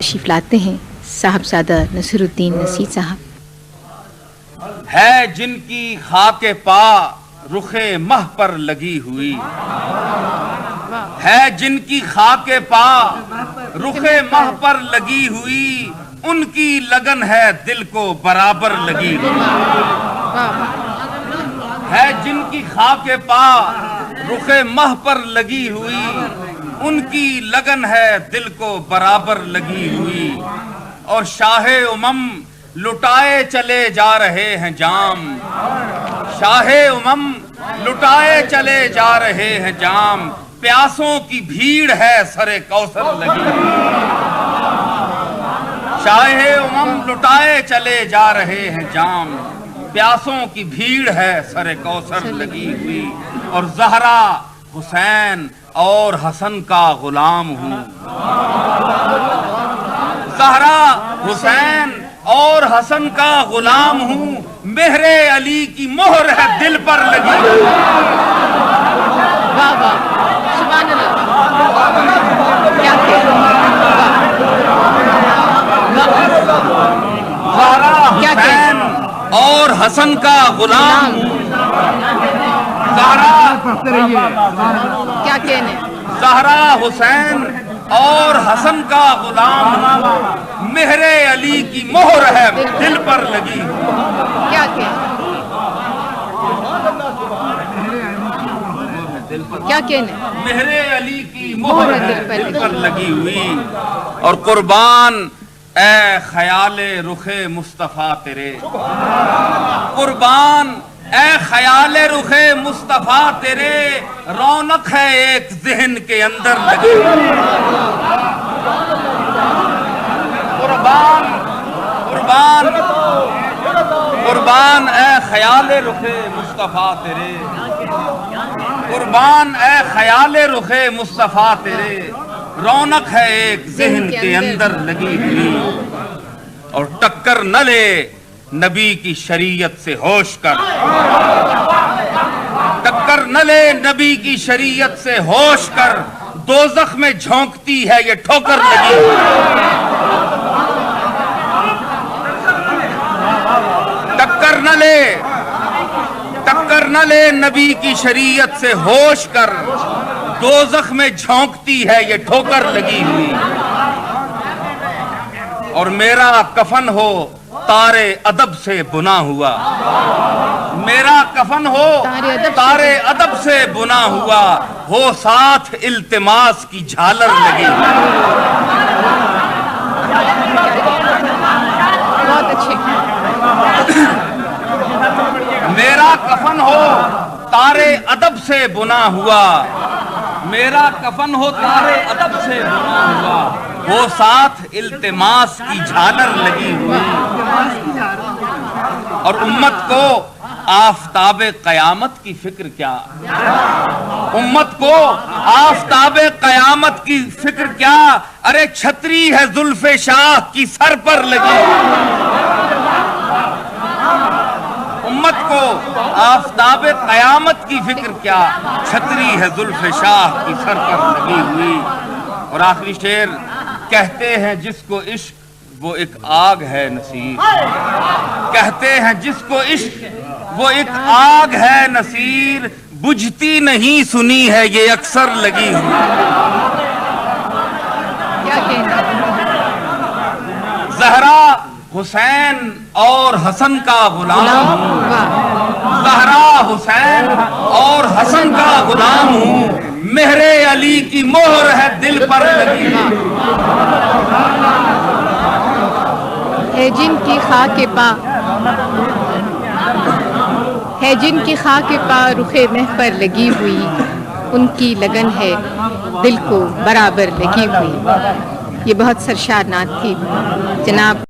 تشریف لاتے ہیں صاحبزادہ نصیر الدین نصیر صاحب۔ ہے جن کی خاک پا رخ مہ پر لگی ہوئی، ہے جن کی خاک پا رخ مہ پر لگی ہوئی، ان کی لگن ہے دل کو برابر لگی ہوئی۔ ہے جن کی خاک پا رخ مہ پر لگی ہوئی، ان کی لگن ہے دل کو برابر لگی ہوئی۔ اور شاہ امم لٹائے چلے جا رہے ہیں جام، شاہ امم لٹائے چلے جا رہے ہیں جام، پیاسوں کی بھیڑ ہے سر کوثر لگی ہوئی۔ شاہ امم لٹائے چلے جا رہے ہیں جام، پیاسوں کی بھیڑ ہے سر کوثر لگی ہوئی۔ اور زہرا حسین اور حسن کا غلام ہوں، زہرا حسین اور حسن کا غلام ہوں، مہر علی کی مہر ہے دل پر لگی ہوئی۔ واہ واہ سبحان اللہ، کیا زہرا حسین اور حسن کا غلام ہوں، کیا کہنے، زہرا حسین اور حسن کا غلام ہوں، مہر علی کی مہر ہے دل پر لگی ہوئی۔ کیا کہنے، کیا کہنے، مہر علی کی مہر ہے دل پر لگی ہوئی۔ اور قربان اے خیال رخ مصطفیٰ تیرے، قربان اے خیال رخ مصطفیٰ تیرے، رونق ہے ایک ذہن کے اندر لگی ہوئی۔ قربان قربان قربان اے خیال رخ مصطفیٰ تیرے، قربان اے خیال رخ مصطفیٰ تیرے، رونق ہے ایک ذہن کے اندر لگی ہوئی۔ اور ٹکر نہ لے نبی کی شریعت سے ہوش کر، ٹکر نہ لے نبی کی شریعت سے ہوش کر، دوزخ میں جھونکتی ہے یہ ٹھوکر لگی ہوئی۔ ٹکر نہ لے نبی کی شریعت سے ہوش کر، دوزخ میں جھونکتی ہے یہ ٹھوکر لگی ہوئی۔ اور میرا کفن ہو تارے ادب سے بنا ہوا، میرا کفن ہو تارے ادب سے بنا ہوا، ہو ساتھ التماس کی جھالر لگی ہوئی۔ بہت اچھے، میرا کفن ہو تارے ادب سے بنا ہوا، میرا کفن ہو تارے ادب سے بنا ہوا، وہ ساتھ التماس کی جھالر لگی ہوئی۔ اور امت کو آفتاب قیامت کی فکر کیا، امت کو آفتاب قیامت کی فکر کیا، ارے چھتری ہے زلف شاہ کی سر پر لگی ہوئی۔ امت کو آفتاب قیامت کی فکر کیا، چھتری ہے زلف شاہ کی سر پر لگی ہوئی۔ اور آخری شعر، کہتے ہیں جس کو عشق وہ ایک آگ ہے نصیر، کہتے ہیں جس کو عشق وہ ایک آگ ہے نصیر، بجھتی نہیں سنی ہے یہ اکثر لگی ہوئی۔ کیا کہنے، زہرا حسین اور حسن کا غلام ہوں، زہرا حسین اور حسن کا غلام ہوں، مہر علی کی مہر ہے دل پر لگی ہوئی۔ ہے جن کی خاک پا، ہے جن کی خاک پا رخ مہ پر لگی ہوئی، ان کی لگن ہے دل کو برابر لگی ہوئی۔ یہ بہت سرشار نعت تھی جناب